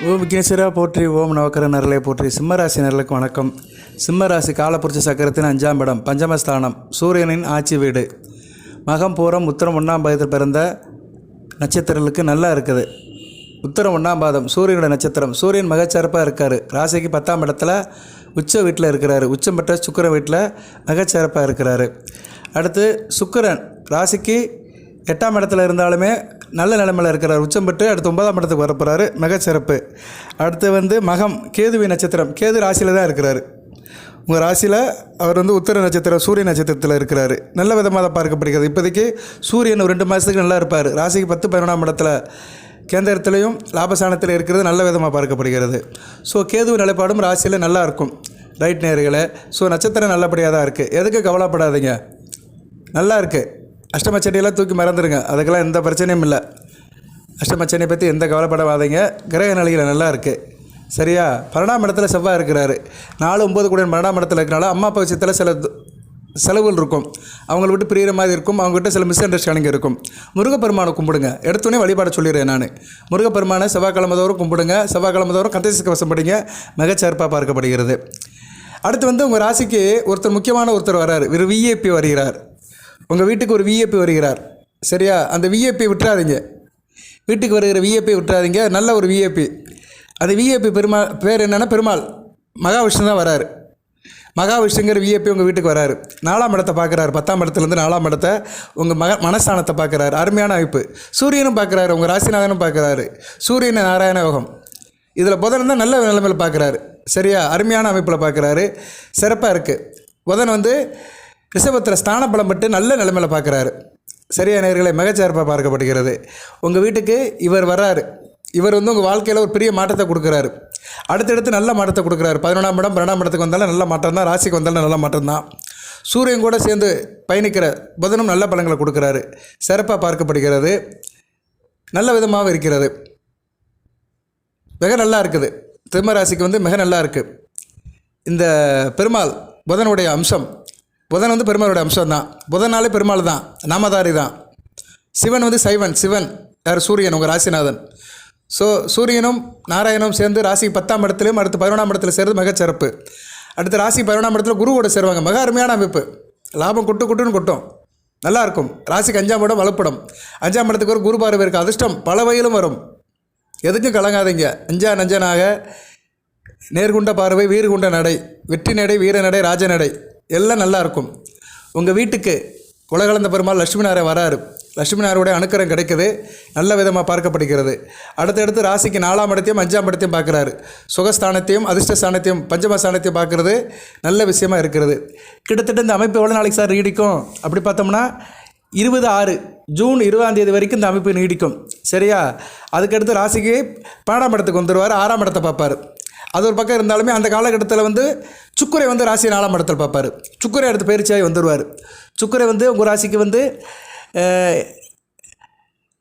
ஓம் விக்னேஸ்வரா போற்றி, ஓம் நவக்கர நரலை போற்றி. சிம்மராசி நரலுக்கு வணக்கம். சிம்மராசி காலப்புருஷ சக்கரத்தின் 5ஆம் இடம், பஞ்சமஸ்தானம், சூரியனின் ஆட்சி வீடு. மகம் பூரம் உத்திரம் 1ஆம் பாதத்தில் பிறந்த நட்சத்திரங்களுக்கு நல்லா இருக்குது. உத்திரம் 1ஆம் பாதம் சூரியனோட நட்சத்திரம். சூரியன் மிகச்சிறப்பாக இருக்கார். ராசிக்கு 10ஆம் இடத்துல உச்ச வீட்டில் இருக்கிறாரு. உச்சம் பெற்ற சுக்கிரன் வீட்டில் மிகச்சிறப்பாக இருக்கிறாரு. அடுத்து சுக்கிரன் ராசிக்கு 8ஆம் இடத்துல இருந்தாலுமே நல்ல நிலைமையில் இருக்கிறார். உச்சம் பெற்று அடுத்து 9ஆம் இடத்துக்கு வரப்போகிறாரு. மிகச்சிறப்பு. அடுத்து மகம் கேதுவின் நட்சத்திரம். கேது ராசியில் தான் இருக்கிறார். உங்கள் ராசியில் அவர் உத்திர நட்சத்திரம் சூரிய நட்சத்திரத்தில் இருக்கிறார். நல்ல விதமாக தான் பார்க்கப்படுகிறது. இப்போதைக்கு சூரியன் ஒரு 2 மாதத்துக்கு நல்லா இருப்பார். ராசிக்கு 10, 11ஆம் இடத்துல கேந்திரத்திலையும் லாபஸ்தானத்தில் இருக்கிறது நல்ல விதமாக பார்க்கப்படுகிறது. ஸோ கேது நிலைப்பாடும் ராசியில் நல்லா இருக்கும். ரைட் நேர்களே. ஸோ நட்சத்திரம் நல்லபடியாக தான் இருக்குது. எதுக்கு கவலைப்படாதீங்க, நல்லா இருக்குது. அஷ்டமச்சனியெல்லாம் தூக்கி மறந்துடுங்க, அதுக்கெல்லாம் எந்த பிரச்சனையும் இல்லை. அஷ்டமச்சனியை பற்றி எந்த கவலைப்படாதீங்க. கிரக நிலையில் நல்லா இருக்குது. சரியா? 12ஆம் இடத்துல செவ்வாய் இருக்கிறாரு. 4, 9 கூட 12ஆம் இடத்துல இருக்கிறனால அம்மா அப்பா விஷயத்தில் சில செலவுகள் இருக்கும். அவங்கள விட்டு பிரிகிற மாதிரி இருக்கும். அவங்ககிட்ட சில மிஸ் அண்டர்ஸ்டாண்டிங் இருக்கும். முருகப்பெருமானை கும்பிடுங்க. எடுத்தோடனே வழிபாடு சொல்லிடுறேன் நான். முருகப்பெருமானை செவ்வாய்க்கிழமை தோறும் கும்பிடுங்க. செவ்வாய்க்கிழமை தோறும் கந்தசஷ்டி கவசம் படிங்க. மிகச்சிறப்பாக பார்க்கப்படுகிறது. அடுத்து உங்கள் ராசிக்கு முக்கியமான ஒருத்தர் வராரு. ஒரு விஐபி வருகிறார். உங்கள் வீட்டுக்கு ஒரு விஐபி வருகிறார். சரியா? அந்த விஐபி விட்டுறாதீங்க. வீட்டுக்கு வருகிற விஐபி விட்டுறாதீங்க. நல்ல ஒரு விஐபி. அந்த விஐபி பேர் என்னென்னா பெருமாள். மகாவிஷ்ணு தான் வராரு. மகாவிஷ்ணுங்கிற விஐபி உங்கள் வீட்டுக்கு வராரு. 4ஆம் இடத்தை பார்க்குறாரு. 10ஆம் இடத்துலேருந்து 4ஆம் இடத்தை உங்கள் மனஸ்தானத்தை பார்க்குறாரு. அருமையான அமைப்பு. சூரியனும் பார்க்குறாரு. உங்கள் ராசிநாதனும் பார்க்குறாரு. சூரியனை நாராயண யோகம். இதில் புதன் தான் நல்ல நிலைமையில் பார்க்குறாரு. சரியா? அருமையான அமைப்பில் பார்க்குறாரு. சிறப்பாக இருக்குது. புதன் ரிஷபத்தில் ஸ்தான பலம் பட்டு நல்ல நிலைமையில் பார்க்குறாரு. சரியா நேயர்களே? மிகச்சிறப்பாக பார்க்கப்படுகிறது. உங்கள் வீட்டுக்கு இவர் வர்றாரு. இவர் உங்கள் வாழ்க்கையில் ஒரு பெரிய மாற்றத்தை கொடுக்குறாரு. அடுத்தடுத்து நல்ல மாற்றத்தை கொடுக்குறாரு. 11ஆம் இடம் 12ஆம் இடத்துக்கு வந்தாலும் நல்ல மாற்றம் தான். ராசிக்கு வந்தாலும் நல்ல மாற்றம் தான். சூரியன் கூட சேர்ந்து பயணிக்கிற புதனும் நல்ல பலன்களை கொடுக்குறாரு. சிறப்பாக பார்க்கப்படுகிறது. நல்ல விதமாக இருக்கிறது. மிக நல்லா இருக்குது. சிம்ம ராசிக்கு மிக நல்லா இருக்குது. இந்த பெருமாள் புதனுடைய அம்சம். புதன் பெருமாளுடைய அம்சம் தான். புதனாலே பெருமாள் தான். நாமதாரி தான். சிவன் சைவன். சிவன் யார்? சூரியன், உங்கள் ராசிநாதன். ஸோ சூரியனும் நாராயணனும் சேர்ந்து ராசிக்கு 10ஆம் இடத்துலையும் அடுத்து 11ஆம் இடத்துல சேர்ந்து மிகச்சிறப்பு. அடுத்து ராசி 11ஆம் இடத்துல குரு கூட சேருவாங்க. மிக அருமையான அமைப்பு. லாபம் கொட்டுன்னு கொட்டும். நல்லாயிருக்கும். ராசிக்கு 5ஆம் இடம் வலுப்படும். 5ஆம் இடத்துக்கு ஒரு குரு பார்வை இருக்குது. அதிர்ஷ்டம் பல வகையிலும் வரும். எதுக்கும் கலங்காதீங்க. நஞ்சனாக நேர்குண்ட பார்வை, வீறுகுண்ட நடை, வெற்றி நடை, வீர நடை, ராஜ நடை எல்லாம் நல்லாயிருக்கும். உங்கள் வீட்டுக்கு உலகளந்த பெருமாள் லட்சுமி நாராயண வராரு. லட்சுமி நாராயணுடைய அனுக்கிரகம் கிடைக்குது. நல்ல விதமாக பார்க்கப்படுகிறது. அடுத்தடுத்து ராசிக்கு 4ஆம் இடத்தையும் 5ஆம் இடத்தையும் பார்க்குறாரு. சுகஸ்தானத்தையும் அதிர்ஷ்டஸ்தானத்தையும் பஞ்சமஸ்தானத்தையும் பார்க்குறது நல்ல விஷயமா இருக்கிறது. கிட்டத்தட்ட இந்த அமைப்பு எவ்வளோ நாளைக்கு சார் நீடிக்கும் அப்படி பார்த்தோம்னா 26 ஜூன் 20ஆம் தேதி வரைக்கும் இந்த அமைப்பு நீடிக்கும். சரியா? அதுக்கடுத்து ராசிக்கு 12ஆம் இடத்துக்கு வந்துடுவார். 6ஆம் இடத்தை பார்ப்பார். அது ஒரு பக்கம் இருந்தாலுமே அந்த காலகட்டத்தில் சுக்கரை ராசி 4ஆம் இடத்தில் பார்ப்பார். சுக்கரை அடுத்து பயிற்சியாகி வந்துடுவார். சுக்கரை உங்கள் ராசிக்கு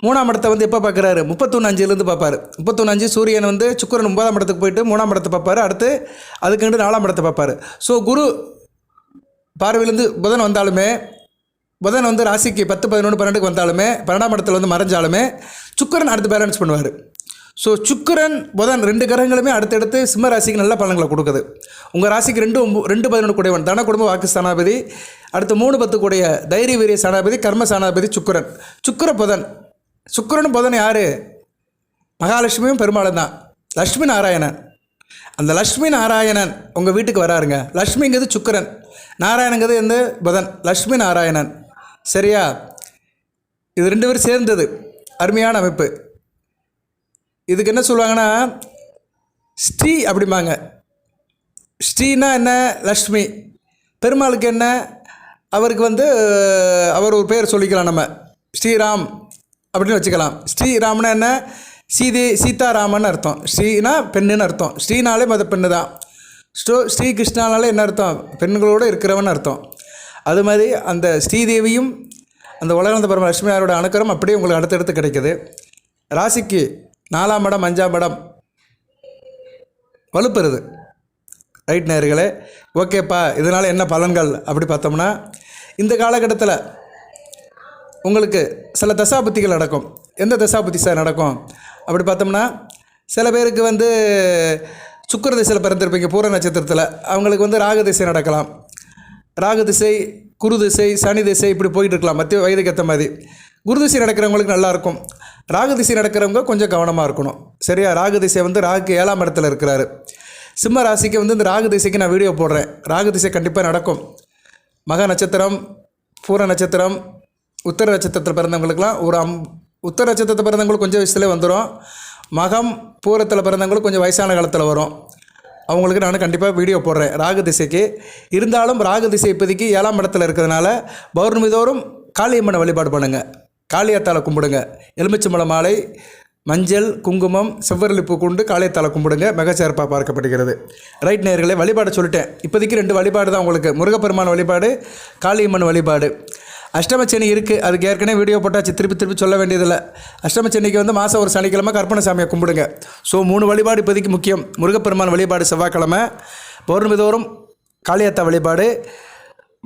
3ஆம் இடத்தை எப்போ பார்க்குறாரு? 31/5 பார்ப்பார். 31/5 சூரியன் சுக்கரன் 9ஆம் இடத்துக்கு போயிட்டு 3ஆம் இடத்தை பார்ப்பார். அடுத்து அதுக்கு 4ஆம் இடத்தை பார்ப்பார். ஸோ குரு பார்வையிலேருந்து புதன் வந்தாலுமே, புதன் ராசிக்கு 10, 11, 12க்கு வந்தாலுமே, 12ஆம் இடத்துல மறைஞ்சாலுமே சுக்கரன் அடுத்து பேலன்ஸ் பண்ணுவார். ஸோ சுக்கிரன் புதன் 2 கிரகங்களுமே அடுத்தடுத்து சிம்ம ராசிக்கு நல்ல பலன்களை கொடுக்குது. உங்கள் ராசிக்கு 2, 11 கூடியவன் தன குடும்ப வாக்கு ஸ்தானாபதி. அடுத்து 3, 10 கூடிய தைரிய வீரிய ஸ்தானாபதி, கர்ம ஸ்தானாபதி சுக்கிரன். புதன். சுக்கிரனும் புதன் யார்? மகாலட்சுமியும் பெருமாளும் தான். லக்ஷ்மி நாராயணன். அந்த லக்ஷ்மி நாராயணன் உங்கள் வீட்டுக்கு வராருங்க. லக்ஷ்மிங்கிறது சுக்கிரன், நாராயணங்கிறது புதன். லக்ஷ்மி நாராயணன். சரியா? இது 2 பேரும் சேர்ந்தது. அருமையான அமைப்பு. இதுக்கு என்ன சொல்லுவாங்கன்னா ஸ்ரீ அப்படிம்பாங்க. ஸ்ரீனா என்ன? லக்ஷ்மி. பெருமாளுக்கு என்ன? அவருக்கு அவர் ஒரு பேர் சொல்லிக்கலாம். நம்ம ஸ்ரீராம் அப்படின்னு வச்சுக்கலாம். ஸ்ரீராம்னா என்ன? சீதாராமன் அர்த்தம். ஸ்ரீனா பெண்ணுன்னு அர்த்தம். ஸ்ரீனாலே பெண்ணு தான். ஸ்ரீ கிருஷ்ணானாலே என்ன அர்த்தம்? பெண்களோடு இருக்கிறவன் அர்த்தம். அது மாதிரி அந்த ஸ்ரீதேவியும் அந்த உலகளந்த பெருமாள் லட்சுமியாரோட அனுக்கிரம் அப்படியே உங்களுக்கு அடுத்தடுத்து கிடைக்குது. ராசிக்கு 4ஆம் இடம் 5ஆம் இடம் வலுப்பெறுது. ரைட் நேயர்களே? ஓகேப்பா, இதனால் என்ன பலன்கள் அப்படி பார்த்தோம்னா, இந்த காலகட்டத்தில் உங்களுக்கு சில தசாபுத்திகள் நடக்கும். எந்த தசாபுத்தி சார் நடக்கும் அப்படி பார்த்தோம்னா, சில பேருக்கு வந்து சுக்கிர திசையில் பிறந்திருப்பீங்க பூர நட்சத்திரத்தில், அவங்களுக்கு வந்து ராகு திசை நடக்கலாம். ராகு திசை, குரு திசை, சனி திசை இப்படி போயிட்டு இருக்கலாம் மத்திய வயதுக்கு ஏற்ற மாதிரி. குரு திசை நடக்கிறவங்களுக்கு நல்லாயிருக்கும். ராகு திசை நடக்கிறவங்க கொஞ்சம் கவனமாக இருக்கணும். சரியா? ராகு திசை வந்து ராகுக்கு 7ஆம் இடத்துல இருக்கிறாரு. சிம்ம ராசிக்கு வந்து இந்த ராகு திசைக்கு நான் வீடியோ போடுறேன். ராகு திசை கண்டிப்பாக நடக்கும். மக நட்சத்திரம், பூர நட்சத்திரம், உத்தர நட்சத்திரத்தில் பிறந்தவங்களுக்குலாம் உத்தர நட்சத்திரத்தில் பிறந்தவங்களுக்கு கொஞ்சம் வயசுலேயே வந்துடும். மகம் பூரத்தில் பிறந்தவங்களுக்கு கொஞ்சம் வயசான காலத்தில் வரும். அவங்களுக்கு நான் கண்டிப்பாக வீடியோ போடுறேன் ராகு திசைக்கு. இருந்தாலும் ராகு திசை இப்போதைக்கு 7ஆம் இடத்துல இருக்கிறதுனால பௌர்ணமி தோறும் காளியம்மனை வழிபாடு பண்ணுங்கள். காளியத்தாளை கும்பிடுங்க. எலுமிச்சம்பழம் மாலை, மஞ்சள், குங்குமம், செவ்வரளிப்பூ கொண்டு காளியத்தாளை கும்பிடுங்க. மிகச்சிறப்பாக பார்க்கப்படுகிறது. ரைட் நேயர்களே, வழிபாடு சொல்லிட்டேன். இப்போதைக்கு 2 வழிபாடு தான் உங்களுக்கு. முருகப்பெருமான் வழிபாடு, காளியம்மன் வழிபாடு. அஷ்டமச்சனி இருக்குது, அதுக்கு ஏற்கனவே வீடியோ போட்டாச்சு, திருப்பி சொல்ல வேண்டியதில்லை. அஷ்டமச்சனிக்கு வந்து மாதம் ஒரு சனிக்கிழமை கற்பனை சாமியை கும்பிடுங்க. ஸோ 3 வழிபாடு இப்போதைக்கு முக்கியம். முருகப்பெருமான் வழிபாடு செவ்வாய்க்கிழமை, பௌர்ணமி தோறும் காளியத்தா வழிபாடு,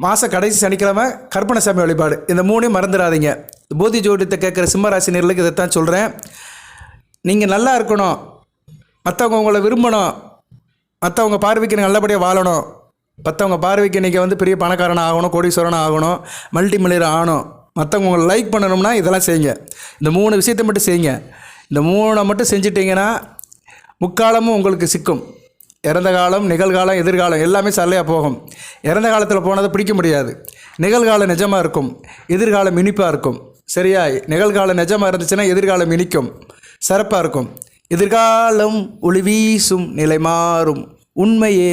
மாத கடைசி சனிக்கிழமை கற்பனை சாமி வழிபாடு. இந்த 3ஐயும் மறந்துடாதீங்க. போதி ஜோதிடத்தை கேட்குற சிம்மராசி நேயர்களுக்கு இதைத்தான் சொல்கிறேன். நீங்கள் நல்லா இருக்கணும், மற்றவங்க உங்களை விரும்பணும், மற்றவங்க பார்வைக்கு நல்லபடியாக வாழணும், மற்றவங்க பார்வைக்கு நீங்கள் வந்து பெரிய பணக்காரனாக ஆகணும், கோடீஸ்வரனாக ஆகணும், மல்டி மில்லியனர் ஆகணும், மற்றவங்க உங்களை லைக் பண்ணணும்னா இதெல்லாம் செய்யுங்க. இந்த 3 விஷயத்தை மட்டும் செய்யுங்க. இந்த 3 மட்டும் செஞ்சிட்டிங்கன்னா முக்காலமும் உங்களுக்கு சிக்கும். இறந்த காலம், நிகழ்காலம், எதிர்காலம் எல்லாமே சல்லையாக போகும். இறந்த காலத்தில் போனதை பிடிக்க முடியாது. நிகழ்காலம் நிஜமாக இருக்கும், எதிர்காலம் இனிப்பாக இருக்கும். சரியா? நிகழ்காலம் நிஜமாக இருந்துச்சுன்னா எதிர்காலம் இனிக்கும், சிறப்பாக இருக்கும். எதிர்காலம் ஒளி வீசும், நிலை மாறும் உண்மையே,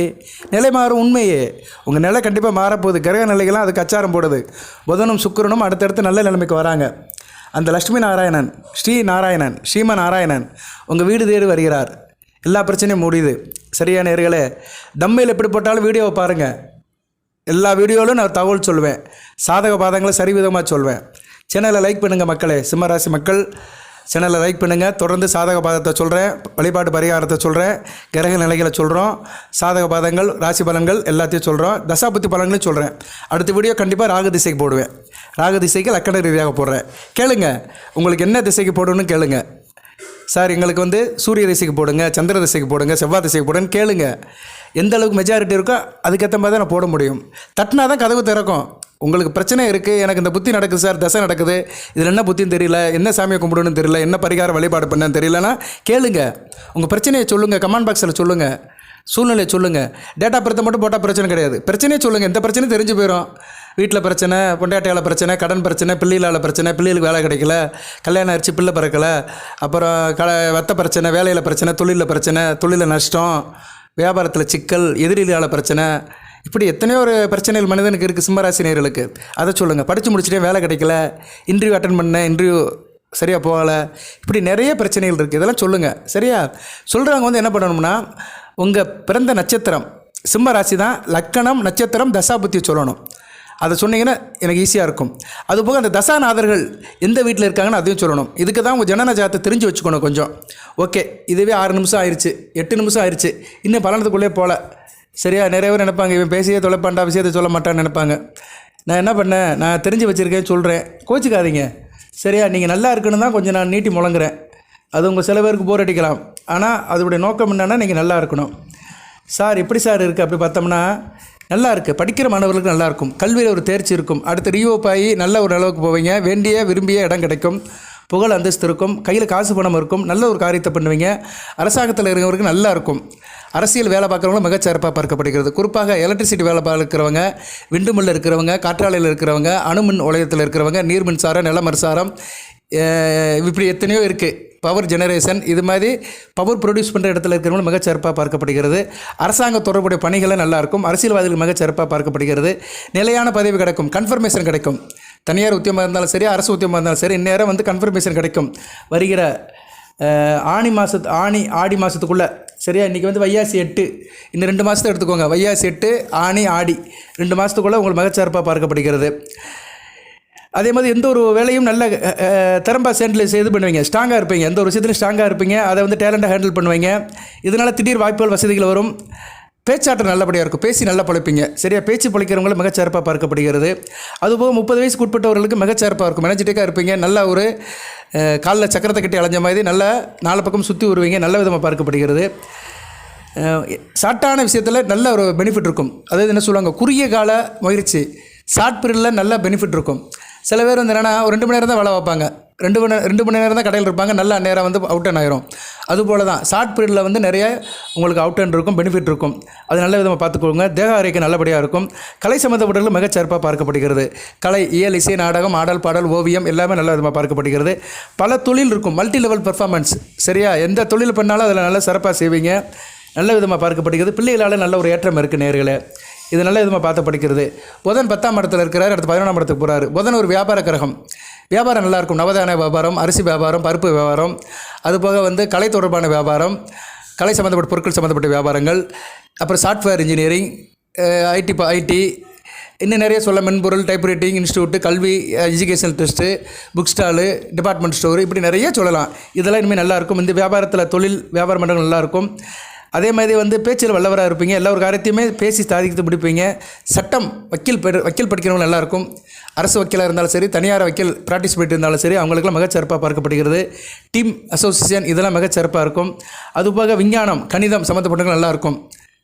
நிலை மாறும் உண்மையே. உங்கள் நிலை கண்டிப்பாக மாறப்போகுது. கிரக நிலைகள்லாம் அதுக்கு அச்சாரம் போடுது. புதனும் சுக்கிரனும் அடுத்தடுத்து நல்ல நிலைமைக்கு வராங்க. அந்த லட்சுமி நாராயணன், ஸ்ரீ நாராயணன், ஸ்ரீம நாராயணன் உங்கள் வீடு தேடி வருகிறார். எல்லா பிரச்சனையும் முடியுது. சரியான நேயர்களே, தம்மையில் எப்படி போட்டாலும் வீடியோவை பாருங்கள். எல்லா வீடியோவிலும் நான் தகவல் சொல்லுவேன். சாதக பாதங்களை சரிவிதமாக சொல்வேன். சேனலை லைக் பண்ணுங்கள் மக்களே. சிம்மராசி மக்கள் சேனலை லைக் பண்ணுங்கள். தொடர்ந்து சாதக பாதத்தை சொல்கிறேன், வழிபாட்டு பரிகாரத்தை சொல்கிறேன், கிரக நிலைகளை சொல்கிறோம், சாதக பாதங்கள், ராசி பலன்கள் எல்லாத்தையும் சொல்கிறோம், தசாபுத்தி பலன்களையும் சொல்கிறேன். அடுத்த வீடியோ கண்டிப்பாக ராகு திசைக்கு போடுவேன். ராகு திசைக்கு லக்கண ரீதியாக போடுறேன். கேளுங்க, உங்களுக்கு என்ன திசைக்கு போடணும்னு கேளுங்க. சார் எங்களுக்கு வந்து சூரிய திசைக்கு போடுங்க, சந்திர திசைக்கு போடுங்க, செவ்வாய் திசைக்கு போடுன்னு கேளுங்க. எந்த அளவுக்கு மெஜாரிட்டி இருக்கோ அதுக்கேற்ற மாதிரி தான் நான் போட முடியும். தட்டினா தான் கதவு திறக்கும். உங்களுக்கு பிரச்சனை இருக்குது, எனக்கு இந்த புத்தி நடக்குது சார், தசை நடக்குது, இதில் என்ன புத்தின்னு தெரியல, என்ன சாமியை கும்பிடணும்னு தெரியல, என்ன பரிகாரம் வழிபாடு பண்ணன்னு தெரியலன்னா கேளுங்க. உங்கள் பிரச்சனையை சொல்லுங்கள், கமெண்ட் பாக்ஸில் சொல்லுங்கள், சூழ்நிலையை சொல்லுங்கள். டேட்டா பர்த்தை மட்டும் போட்டால் பிரச்சனை கிடையாது. பிரச்சனையே சொல்லுங்கள். எந்த பிரச்சனையும் தெரிஞ்சு போயிடும். வீட்டில் பிரச்சனை, பொண்டாட்டியால் பிரச்சனை, கடன் பிரச்சனை, பிள்ளைகளால் பிரச்சனை, பிள்ளைகளுக்கு வேலை கிடைக்கல, கல்யாணம் ஆயிடுச்சு பிள்ளை பிறக்கலை, அப்புறம் வெத்த பிரச்சனை, வேலையில் பிரச்சனை, தொழிலில் பிரச்சனை, தொழிலில் நஷ்டம், வியாபாரத்தில் சிக்கல், எதிரிகளால் பிரச்சனை, இப்படி எத்தனையோ ஒரு பிரச்சனைகள் மனிதனுக்கு இருக்குது. சிம்மராசி நேயர்களுக்கு அதை சொல்லுங்கள். படித்து முடிச்சுட்டே வேலை கிடைக்கல, இன்டர்வியூ அட்டன் பண்ணேன், இன்டர்வியூ சரியாக போகலை, இப்படி நிறைய பிரச்சனைகள் இருக்குது. இதெல்லாம் சொல்லுங்கள். சரியா? சொல்கிறவங்க வந்து என்ன பண்ணணும்னா, உங்கள் பிறந்த நட்சத்திரம் சிம்மராசி தான், லக்கணம், நட்சத்திரம், தசாபுத்தி சொல்லணும். அதை சொன்னீங்கன்னா எனக்கு ஈஸியாக இருக்கும். அதுபோக அந்த தசாநாதர்கள் எந்த வீட்டில் இருக்காங்கன்னு அதையும் சொல்லணும். இதுக்கு தான் உங்கள் ஜனன ஜாதகத்தை தெரிஞ்சு வச்சுக்கணும் கொஞ்சம். ஓகே, இதுவே 6 நிமிஷம் ஆயிடுச்சு, 8 நிமிஷம் ஆயிடுச்சு, இன்னும் பலனத்துக்குள்ளே போகல. சரியா? நிறைய பேர் நினைப்பாங்க, இவன் பேசியே தொலைப்பாண்டா, விஷயத்தை சொல்ல மாட்டான்னு நினைப்பாங்க. நான் என்ன பண்ணேன், நான் தெரிஞ்சு வச்சுருக்கேன் சொல்கிறேன், கோச்சிக்காதீங்க. சரியா? நீங்கள் நல்லா இருக்குன்னு தான் கொஞ்சம் நான் நீட்டி முழங்குறேன். அது உங்கள் சில பேருக்கு போர் அடிக்கலாம். ஆனால் அதோடைய நோக்கம் என்னென்னா நீங்கள் நல்லா இருக்கணும். சார் எப்படி சார் இருக்குது அப்படி பார்த்தோம்னா, நல்லா இருக்குது. படிக்கிற மாணவர்களுக்கு நல்லாயிருக்கும், கல்வியில் ஒரு தேர்ச்சி இருக்கும், அடுத்து ரீஓப் ஆகி நல்ல ஒரு அளவுக்கு போவீங்க, வேண்டிய விரும்பிய இடம் கிடைக்கும், புகழ் அந்தஸ்து இருக்கும், கையில் காசு பணம் இருக்கும், நல்ல ஒரு காரியத்தை பண்ணுவீங்க. அரசாங்கத்தில் இருக்கிறவருக்கு நல்லா இருக்கும். அரசியல் வேலை பார்க்குறவங்களும் மிகச்சிறப்பாக பார்க்கப்படுகிறது. குறிப்பாக எலக்ட்ரிசிட்டி வேலை பார்க்குறவங்க, விண்டு மில்லில் இருக்கிறவங்க, காற்றாலையில் இருக்கிறவங்க, அணுமின் உலகத்தில் இருக்கிறவங்க, நீர் மின்சாரம், நில மின்சாரம், இப்படி எத்தனையோ இருக்குது. பவர் ஜெனரேஷன், இது மாதிரி பவர் ப்ரொடியூஸ் பண்ணுற இடத்துல இருக்கிறவங்க மிகச்சிறப்பாக பார்க்கப்படுகிறது. அரசாங்க தொடர்புடைய பணிகளை நல்லாயிருக்கும். அரசியல்வாதிகள் மிகச்சிறப்பாக பார்க்கப்படுகிறது. நிலையான பதவி கிடைக்கும், கன்ஃபர்மேஷன் கிடைக்கும். தனியார் உத்தியமாக இருந்தாலும் சரி, அரசு உத்தியமாக இருந்தாலும் சரி, இந்நேரம் வந்து கன்ஃபர்மேஷன் கிடைக்கும். வருகிற ஆடி மாதத்துக்குள்ளே. சரியா? இன்றைக்கி வந்து வைகாசி 8, இந்த 2 மாதத்தை எடுத்துக்கோங்க. வைகாசி 8, ஆனி, ஆடி 2 மாதத்துக்குள்ளே உங்களுக்கு மிகச்சிறப்பாக பார்க்கப்படுகிறது. அதே மாதிரி எந்த ஒரு வேலையும் நல்ல திறம்பா சேண்டில் செய்து பண்ணுவீங்க, ஸ்ட்ராங்காக இருப்பீங்க, எந்த ஒரு விஷயத்துலையும் ஸ்ட்ராங்காக இருப்பீங்க. அதை வந்து டேலண்டாக ஹேண்டில் பண்ணுவீங்க. இதனால் திடீர் வாய்ப்புகள், வசதிகள் வரும். பேச்சாற்றல் நல்லபடியாக இருக்கும், பேசி நல்லா பழைப்பீங்க. சரியா, பேச்சு பழைக்கிறவங்களும் மிகச்சிறப்பாக பார்க்கப்படுகிறது. அதுபோக 30 வயசுக்கு உட்பட்டவர்களுக்கு மிகச்சிறப்பாக இருக்கும், எனர்ஜெட்டிக்காக இருப்பீங்க. நல்ல ஒரு காலில் சக்கரத்தை கட்டி அலைஞ்ச மாதிரி நல்லா 4 பக்கம் சுற்றி வருவீங்க, நல்ல விதமாக பார்க்கப்படுகிறது. ஷார்ட்டான விஷயத்தில் நல்ல ஒரு பெனிஃபிட் இருக்கும். அதாவது என்ன சொல்லுவாங்க, குறுகிய கால முயற்சி ஷார்ட் பீரியடில் நல்ல பெனிஃபிட் இருக்கும். சில பேர் வந்து என்னென்னா ஒரு 2 மணி நேரம் தான் வேலை வைப்பாங்க, 2 மணி நேரம் தான் கடையில் இருப்பாங்க, நல்ல நேரம் வந்து அவுட் அண்ட் ஆயிரும். அதுபோல் தான் ஷார்ட் பீரியடில் வந்து நிறைய உங்களுக்கு அவுட் அண்ட் இருக்கும், பெனிஃபிட் இருக்கும். அது நல்ல விதமாக பார்த்துக்கோங்க. தேக ஆரோக்கியம் நல்லபடியாக இருக்கும். கலை சம்மந்தப்பட்டவர்கள் மிகச்சிறப்பாக பார்க்கப்படுகிறது. கலை, இயல், இசை, நாடகம், ஆடல், பாடல், ஓவியம் எல்லாமே நல்ல விதமாக பார்க்கப்படுகிறது. பல தொழில் இருக்கும், மல்டி லெவல் பெர்ஃபார்மன்ஸ். சரியா, எந்த தொழில் பண்ணாலும் அதில் நல்ல சிறப்பாக செய்வீங்க, நல்ல விதமாக பார்க்கப்படுகிறது. பிள்ளைகளால் நல்ல ஒரு ஏற்றம் இருக்குது நேர்களே, இது நல்ல விதமாக பார்த்து படிக்கிறது. புதன் 10ஆம் இடத்துல இருக்கிறார், அடுத்து 11ஆம் இடத்துக்கு போகிறார். புதன் ஒரு வியாபார கிரகம், வியாபாரம் நல்லாயிருக்கும். நவதானிய வியாபாரம், அரிசி வியாபாரம், பருப்பு வியாபாரம், அதுபோக வந்து கலை தொடர்பான வியாபாரம், கலை சம்மந்தப்பட்ட பொருட்கள் சம்மந்தப்பட்ட வியாபாரங்கள், அப்புறம் சாஃப்ட்வேர் இன்ஜினியரிங், ஐடி, இன்னும் நிறைய சொல்ல, மென்பொருள், டைப்ரைட்டிங் இன்ஸ்டியூட்டு, கல்வி, educational test, book stall, department store, இப்படி நிறைய சொல்லலாம். இதெல்லாம் இனிமேல் நல்லாயிருக்கும். இந்த வியாபாரத்தில் தொழில் வியாபார மண்டலம் நல்லாயிருக்கும். அதே மாதிரி வந்து பேச்சில் வல்லவராக இருப்பீங்க, எல்லா ஒரு காரியத்தையுமே பேசி சாதித்து பிடிப்பீங்க. சட்டம், வக்கீல் படிக்கிறவங்க நல்லாயிருக்கும். அரசு வக்கீலாக இருந்தாலும் சரி, தனியார் வக்கீல் ப்ராக்டிஸ் போய்ட்டு இருந்தாலும் சரி, அவங்களுக்குலாம் மிகச்சிறப்பாக பார்க்கப்படுகிறது. டீம் அசோசியேஷன் இதெல்லாம் மிகச்சிறப்பாக இருக்கும். அதுபோக விஞ்ஞானம், கணிதம் சம்மந்தப்பட்டவங்க நல்லாயிருக்கும்.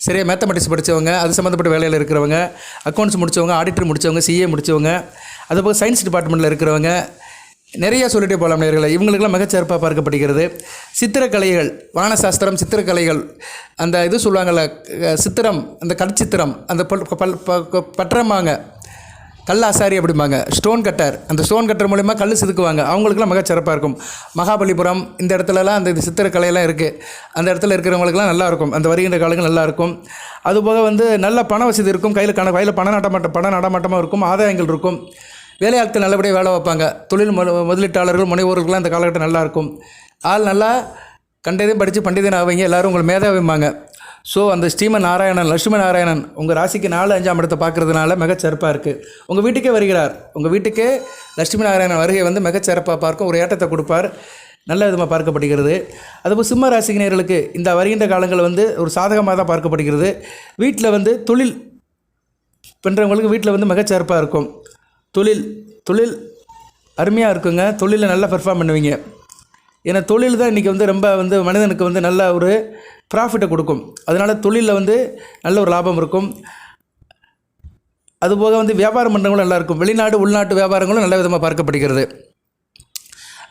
சரியா, மேத்தமெட்டிக்ஸ் படித்தவங்க, அது சம்மந்தப்பட்ட வேலையில் இருக்கிறவங்க, அக்கௌண்ட்ஸ் முடித்தவங்க, ஆடிட்டர் முடித்தவங்க, சிஏ முடித்தவங்க, அதுபோக சயின்ஸ் டிபார்ட்மெண்ட்டில் இருக்கிறவங்க, நிறைய சொல்லிட்டே போகலாம் நேர்களை. இவங்களுக்கெல்லாம் மிகச்சிறப்பாக பார்க்கப்படுகிறது. சித்திரக்கலைகள், வானசாஸ்திரம், சித்திரக்கலைகள், அந்த இது சொல்லுவாங்கள்ல சித்திரம், அந்த கற்சித்திரம், அந்த பற்றமாங்க கல்லாசாரி அப்படிம்பாங்க, ஸ்டோன் கட்டர், அந்த ஸ்டோன் கட்டர் மூலிமா கல் செதுக்குவாங்க, அவங்களுக்குலாம் மிகச்சிறப்பாக இருக்கும். மகாபலிபுரம் இந்த இடத்துலலாம் அந்த சித்திரக்கலையெல்லாம் இருக்குது, அந்த இடத்துல இருக்கிறவங்களுக்குலாம் நல்லாயிருக்கும். அந்த வருகின்ற காலங்கள் நல்லாயிருக்கும். அதுபோக வந்து நல்ல பண வசதி இருக்கும், கையில் பண நடமாட்டமாக இருக்கும், ஆதாயங்கள் இருக்கும். வேலையாட்கள் நல்லபடியாக வேலை வைப்பாங்க. தொழில் முதலீட்டாளர்கள், முனைவோர்களுக்கெல்லாம் இந்த காலகட்டம் நல்லாயிருக்கும். ஆள் நல்லா கண்டதையும் படித்து பண்டிதன் ஆவீங்க, எல்லோரும் உங்களை மேதாவிம்பாங்க. ஸோ அந்த ஸ்ரீமன் நாராயணன், லட்சுமி நாராயணன் உங்கள் ராசிக்கு 4, 5ஆம் இடத்தை பார்க்குறதுனால மிகச்சிறப்பாக இருக்குது. உங்கள் வீட்டுக்கே வருகிறார். உங்கள் வீட்டுக்கே லட்சுமி நாராயணன் வருகை வந்து மிகச்சிறப்பாக பார்க்கும், ஒரு ஏற்றத்தை கொடுப்பார், நல்ல விதமாக பார்க்கப்படுகிறது. அதுபோல் சிம்ம ராசிக்கினர்களுக்கு இந்த வருகின்ற காலங்கள் வந்து ஒரு சாதகமாக தான் பார்க்கப்படுகிறது. வீட்டில் வந்து தொழில் பண்ணுறவங்களுக்கு வீட்டில் வந்து மிகச்சிறப்பாக இருக்கும். தொழில் அருமையாக இருக்குங்க. தொழிலில் நல்லா பெர்ஃபார்ம் பண்ணுவீங்க. ஏன்னா தொழில் தான் இன்றைக்கி வந்து ரொம்ப வந்து மனிதனுக்கு வந்து நல்ல ஒரு ப்ராஃபிட்டை கொடுக்கும். அதனால் தொழிலில் வந்து நல்ல ஒரு லாபம் இருக்கும். அதுபோக வந்து வியாபாரம் பண்ணுறவங்களும் நல்லாயிருக்கும். வெளிநாடு உள்நாட்டு வியாபாரங்களும் நல்ல விதமாக பார்க்கப்படுகிறது.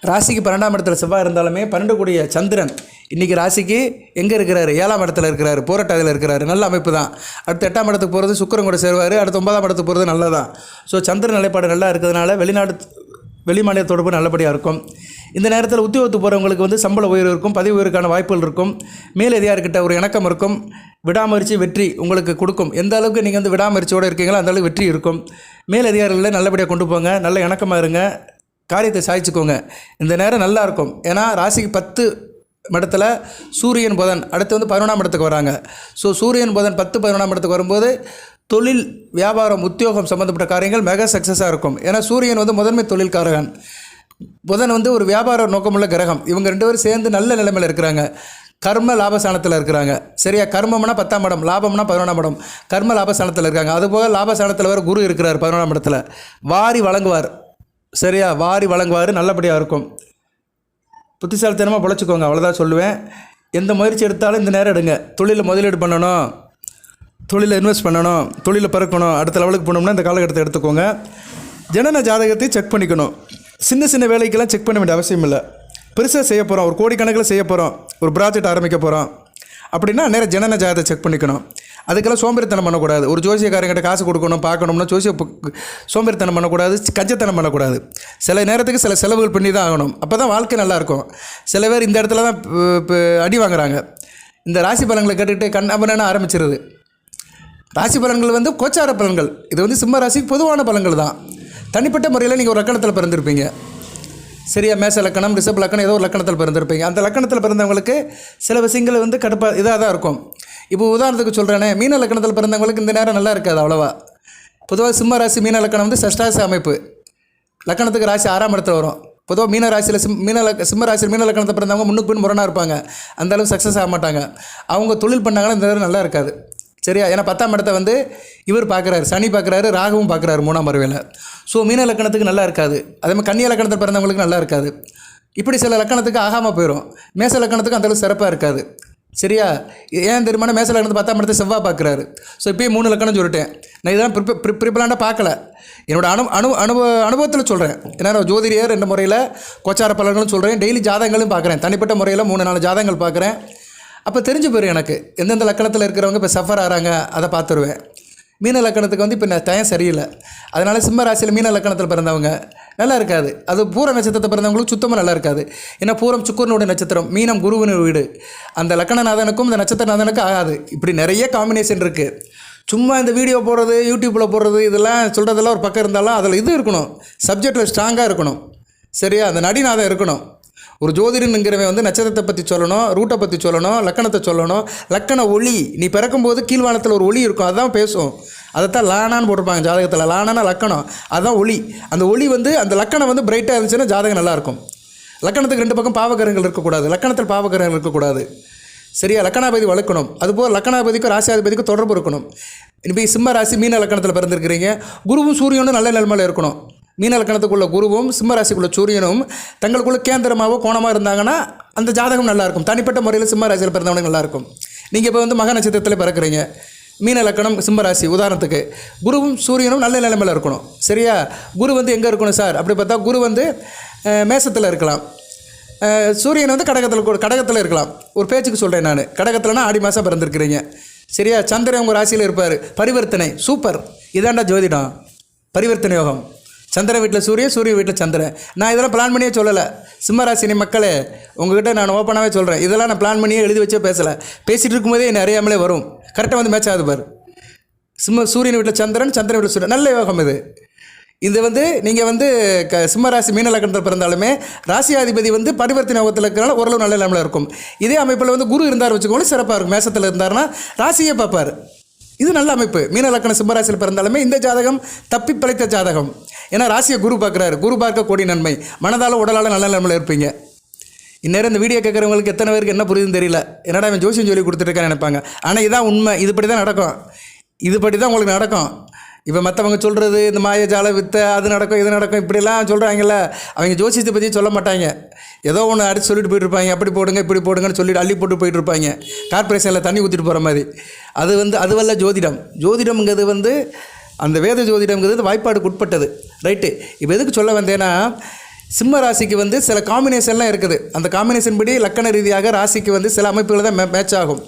ராசிக்கு 12ஆம் இடத்துல செவ்வாய் இருந்தாலுமே 12 கூடிய சந்திரன் இன்றைக்கி ராசிக்கு எங்கே இருக்கிறாரு, 7ஆம் இடத்துல இருக்கிறாரு, போராட்டத்தில் இருக்கிறாரு, நல்ல அமைப்பு தான். அடுத்து 8ஆம் இடத்துக்கு போகிறது சுக்கிரன் கூட சேருவார். அடுத்து 9ஆம் இடத்துக்கு போகிறது நல்லதான். ஸோ சந்திரன் நிலைப்பாடு நல்லா இருக்கிறதுனால வெளி மாநில தொடர்பு நல்லபடியாக இருக்கும். இந்த நேரத்தில் உத்தியோகத்துக்கு போகிறவங்களுக்கு வந்து சம்பள உயர்வு இருக்கும், பதவி உயர்வுக்கான வாய்ப்புகள் இருக்கும், மேலதிகாரிகிட்ட ஒரு இணக்கம் இருக்கும், விடாமுயற்சி வெற்றி உங்களுக்கு கொடுக்கும். எந்த அளவுக்கு நீங்கள் வந்து விடாமுயற்சியோடு இருக்கீங்களோ அந்த அளவுக்கு வெற்றி இருக்கும். மேலதிகாரிகளை நல்லபடியாக கொண்டு போங்க, நல்ல இணக்கமாக இருங்க, காரியத்தை சாதிச்சுக்கோங்க. இந்த நேரம் நல்லாயிருக்கும். ஏன்னா ராசிக்கு 10 இடத்துல சூரியன் புதன், அடுத்து வந்து 11ஆம் இடத்துக்கு வராங்க. ஸோ சூரியன் புதன் 10, 11ஆம் இடத்துக்கு வரும்போது தொழில், வியாபாரம், உத்தியோகம் சம்மந்தப்பட்ட காரியங்கள் மெகா சக்ஸஸாக இருக்கும். ஏன்னா சூரியன் வந்து முதன்மை தொழில்காரகன், புதன் வந்து ஒரு வியாபார நோக்கமுள்ள கிரகம். இவங்க 2 பேரும் சேர்ந்து நல்ல நிலைமையில் இருக்கிறாங்க. கர்ம லாபஸ்தானத்தில் இருக்கிறாங்க. சரியா, கர்மம்னா 10ஆம் இடம், லாபம்னா 11ஆம் இடம், கர்ம லாபஸ்தானத்தில் இருக்காங்க. அதுபோக லாபஸ்தானத்தில் வேறு குரு இருக்கிறார் 11ஆம் இடத்துல, வாரி வழங்குவார். சரியா, வாரி வழங்குவார், நல்லபடியாக இருக்கும். புத்திசாலித்தனமாக பொழைச்சிக்கோங்க, அவ்வளோதான் சொல்லுவேன். எந்த முயற்சி எடுத்தாலும் இந்த நேரம் எடுங்க. தொழிலில் முதலீடு பண்ணணும், தொழிலில் இன்வெஸ்ட் பண்ணணும், தொழிலில் பறக்கணும், அடுத்த லெவலுக்கு போகணும்னா இந்த காலகட்டத்தை எடுத்துக்கோங்க. ஜனன ஜாதகத்தை செக் பண்ணிக்கணும். சின்ன வேலைக்கெல்லாம் செக் பண்ண வேண்டிய அவசியம் இல்லை. பெருசாக செய்ய போகிறோம், ஒரு கோடிக்கணக்கில் செய்ய போகிறோம், ஒரு ப்ராஜெக்ட் ஆரம்பிக்க போகிறோம் அப்படின்னா நேரம் ஜனன ஜாதகத்தை செக் பண்ணிக்கணும். அதுக்கெல்லாம் சோம்பேறித்தனம் பண்ணக்கூடாது. ஒரு ஜோசியக்காரங்கிட்ட காசு கொடுக்கணும் பார்க்கணும்னா சோம்பேறித்தனம் பண்ணக்கூடாது, கஞ்சத்தனம் பண்ணக்கூடாது. சில நேரத்துக்கு சில செலவுகள் பண்ணி தான் ஆகணும், அப்போ தான் வாழ்க்கை நல்லாயிருக்கும். சில பேர் இந்த இடத்துல தான் அடி வாங்குறாங்க. இந்த ராசி பலன்களை கேட்டுக்கிட்டு கண்ணாபண்ண ஆரம்பிச்சிருது. ராசி பலன்கள் வந்து கோச்சார பலன்கள், இது வந்து சிம்ம ராசிக்கு பொதுவான பலன்கள் தான். தனிப்பட்ட முறையில் நீங்கள் ஒரு லக்கணத்தில் பிறந்திருப்பீங்க. சரியா, மேச லக்கணம், ரிஷப லக்கணம், ஏதோ ஒரு லக்கணத்தில் பிறந்திருப்பீங்க. அந்த லக்கணத்தில் பிறந்தவங்களுக்கு சில விஷயங்கள் வந்து இதாக தான் இருக்கும். இப்போ உதாரணத்துக்கு சொல்கிறேனே, மீன லக்கணத்தில் பிறந்தவங்களுக்கு இந்த நேரம் நல்லா இருக்காது அவ்வளோவா. பொதுவாக சிம்ம ராசி மீன லக்கணம் வந்து சஷ்டாசி அமைப்பு. லக்கணத்துக்கு ராசி 6ஆம் இடத்துல வரும். பொதுவாக மீன ராசியில் சிம்ம ராசியில் மீன லக்கணத்தை பிறந்தவங்க முன்னுக்கு பின் முரணாக இருப்பாங்க, அந்தளவுக்கு சக்ஸஸ் ஆக மாட்டாங்க. அவங்க தொழில் பண்ணாங்கன்னா இந்த நேரம் நல்லா இருக்காது. சரியா? ஏன்னா 10ஆம் இடத்தை வந்து இவர் பார்க்குறாரு, சனி பார்க்குறாரு, ராகுவும் பார்க்குறாரு 3ஆம் பார்வையில். ஸோ மீன லக்கணத்துக்கு நல்லா இருக்காது. அதே மாதிரி கன்னியா லக்கணத்தில் பிறந்தவங்களுக்கு நல்லா இருக்காது. இப்படி சில லக்கணத்துக்கு ஆகாமல் போயிடும். மேச லக்கணத்துக்கு அந்தளவு சிறப்பாக இருக்காது. சரியா? ஏன் தெரியுமா? மேச லக்கணத்து 10ஆம் இடத்தை செவ்வாய் பார்க்குறாரு. ஸோ இப்போயே 3 லக்கணம் சொல்லிட்டேன். நான் இதெல்லாம் ப்ரிப்பலாண்டாக பார்க்கல, என்னோட அனுபவத்தில் சொல்கிறேன். ஏன்னா ஜோதிடர் என்ற முறையில் கோச்சார பலன்களும் சொல்கிறேன், டெய்லி ஜாதகங்களும் பார்க்குறேன். தனிப்பட்ட முறையில் 3-4 ஜாதகங்கள் பார்க்குறேன். அப்போ தெரிஞ்சு போயிடும் எனக்கு எந்தெந்த லக்கணத்தில் இருக்கிறவங்க இப்போ சஃபர் ஆகிறாங்க, அதை பார்த்துருவேன். மீன லக்கணத்துக்கு வந்து இப்போ டைம் சரியில்லை. அதனால் சிம்ம ராசியில் மீன லக்கணத்தில் பிறந்தவங்க நல்லா இருக்காது. அது பூர நட்சத்திரத்தை பிறந்தவங்களுக்கு சுத்தமாக நல்லா இருக்காது. ஏன்னா பூரம் சுக்கரனுடைய நட்சத்திரம், மீனம் குருவின் வீடு. அந்த லக்கணநாதனுக்கும் இந்த நட்சத்திரநாதனுக்கும் ஆகாது. இப்படி நிறைய காம்பினேஷன் இருக்குது. சும்மா இந்த வீடியோ போடுறது, யூடியூப்பில் போடுறது, இதெல்லாம் சொல்கிறதெல்லாம் ஒரு பக்கம் இருந்தாலும் அதில் இது இருக்கணும், சப்ஜெக்டில் ஸ்ட்ராங்காக இருக்கணும். சரியா? அந்த நடிநாதம் இருக்கணும். ஒரு ஜோதிடனுங்கிறவன் வந்து நட்சத்திரத்தை பற்றி சொல்லணும், ரூட்டை பற்றி சொல்லணும், லக்கணத்தை சொல்லணும். லக்கண ஒளி, நீ பிறக்கும்போது கீழ்வானத்தில் ஒரு ஒளி இருக்கும், அதுதான் பேசும். அதைத்தான் லானான்னு போட்டிருப்பாங்க ஜாதகத்தில். லானானா லக்கணம், அதுதான் ஒளி. அந்த ஒளி வந்து அந்த லக்கணம் வந்து பிரைட்டாக இருந்துச்சுன்னா ஜாதகம் நல்லாயிருக்கும். லக்கணத்துக்கு 2 பக்கம் பாவகரங்கள் இருக்கக்கூடாது, லக்கணத்தில் பாவகரங்கள் இருக்கக்கூடாது. சரியா? லக்கணாபதி வளர்க்கணும். அதுபோல் லக்கணாபதிக்கும் ராசியாதிபதிக்கும் தொடர்பு இருக்கணும். இப்போ சிம்ம ராசி மீன லக்கணத்தில் பிறந்திருக்கிறீங்க, குருவும் சூரியனும் நல்ல நிலைமையில் இருக்கணும். மீன லக்கணத்துக்குள்ள குருவும் சிம்ம ராசிக்குள்ள சூரியனும் தங்களுக்குள்ள கேந்திரமாகவோ கோணமாக இருந்தாங்கன்னா அந்த ஜாதகம் நல்லாயிருக்கும். தனிப்பட்ட முறையில் சிம்ம ராசியில் பிறந்தவனுக்கு நல்லாயிருக்கும். நீங்கள் இப்போ வந்து மக நட்சத்திரத்தில் பிறக்கிறீங்க, மீன லக்கணம் சிம்ம ராசி உதாரணத்துக்கு, குருவும் சூரியனும் நல்ல நிலைமையில் இருக்கணும். சரியா? குரு வந்து எங்கே இருக்கணும் சார் அப்படி பார்த்தா, குரு வந்து மேசத்தில் இருக்கலாம், சூரியன் வந்து கடகத்தில் இருக்கலாம். ஒரு பேச்சுக்கு சொல்கிறேன் நான், கடகத்தில்னா ஆடி மாதம் பிறந்திருக்கிறீங்க. சரியா? சந்திரன் உங்கள் ராசியில் இருப்பார். பரிவர்த்தனை சூப்பர். இதாண்டா ஜோதிடம், பரிவர்த்தனை யோகம். சந்திரன் வீட்டில் சூரியன், சூரியன் வீட்டில் சந்திரன். நான் இதெல்லாம் பிளான் பண்ணியே சொல்லலை. சிம்மராசினி மக்களே, உங்கள்கிட்ட நான் ஓப்பனாகவே சொல்கிறேன். இதெல்லாம் நான் பிளான் பண்ணியே எழுதி வச்சே பேசலை. பேசிகிட்டு இருக்கும்போதே என்னை அறியாமலே வரும். கரெக்டாக வந்து மேட்ச் ஆகுது பார். சூரியன் வீட்டில் சந்திரன், சந்திரன் வீட்டில் சூரியன், நல்ல யோகம் இது. இது வந்து நீங்கள் வந்து சிம்மராசி மீன லக்கணத்தில் பிறந்தாலுமே ராசியாதிபதி வந்து பரிவர்த்தனை யோகத்தில் இருக்கிறனால ஓரளவு நல்ல நிலைமையில் இருக்கும். இதே அமைப்பில் வந்து குரு இருந்தார் வச்சுக்கோங்களேன், சிறப்பாக இருக்கும். மேசத்தில் இருந்தார்னா ராசியே பார்ப்பார். இது நல்ல அமைப்பு. மீன லக்கணம் சிம்மராசியில் பிறந்தாலுமே இந்த ஜாதகம் தப்பி பிழைத்த ஜாதகம். ஏன்னா ராசியை குரு பார்க்குறாரு. குரு பார்க்க கோடி நன்மை. மனதால் உடலால் நல்ல நிலைமையில் இருப்பீங்க. இந்நேரம் இந்த வீடியோ கேட்குறவங்களுக்கு எத்தனை பேருக்கு என்ன புரியுதுன்னு தெரியல. என்னடா அவன் ஜோசியம் சொல்லி கொடுத்துருக்கான்னு நினைப்பாங்க. ஆனால் இதான் உண்மை. இதுபடி தான் நடக்கும். இதுபடி தான் உங்களுக்கு நடக்கும். இப்போ மற்றவங்க சொல்கிறது இந்த மாயஜால வித்தை அது நடக்கும் இது நடக்கும் இப்படிலாம் சொல்கிறாங்கல்ல, அவங்க ஜோசியத்தை பற்றி சொல்ல மாட்டாங்க. ஏதோ ஒன்று அடித்து சொல்லிட்டு போயிட்டுருப்பாங்க. அப்படி போடுங்க இப்படி போடுங்கன்னு சொல்லிட்டு அள்ளி போட்டு போயிட்டுருப்பாங்க. கார்பரேஷனில் தண்ணி ஊற்றிட்டு போகிற மாதிரி. அது வந்து அதுவல்ல ஜோதிடம். ஜோதிடம்ங்கிறது வந்து அந்த வேத ஜோதிடம்ங்கிறது வாய்ப்பாடுக்கு உட்பட்டது. ரைட்டு. இப்போ எதுக்கு சொல்ல வந்தேன்னா, சிம்ம ராசிக்கு வந்து சில காம்பினேஷன்லாம் இருக்குது. அந்த காம்பினேஷன் படி லக்கண ரீதியாக ராசிக்கு வந்து சில அமைப்புகள் தான் மேட்ச் ஆகும்.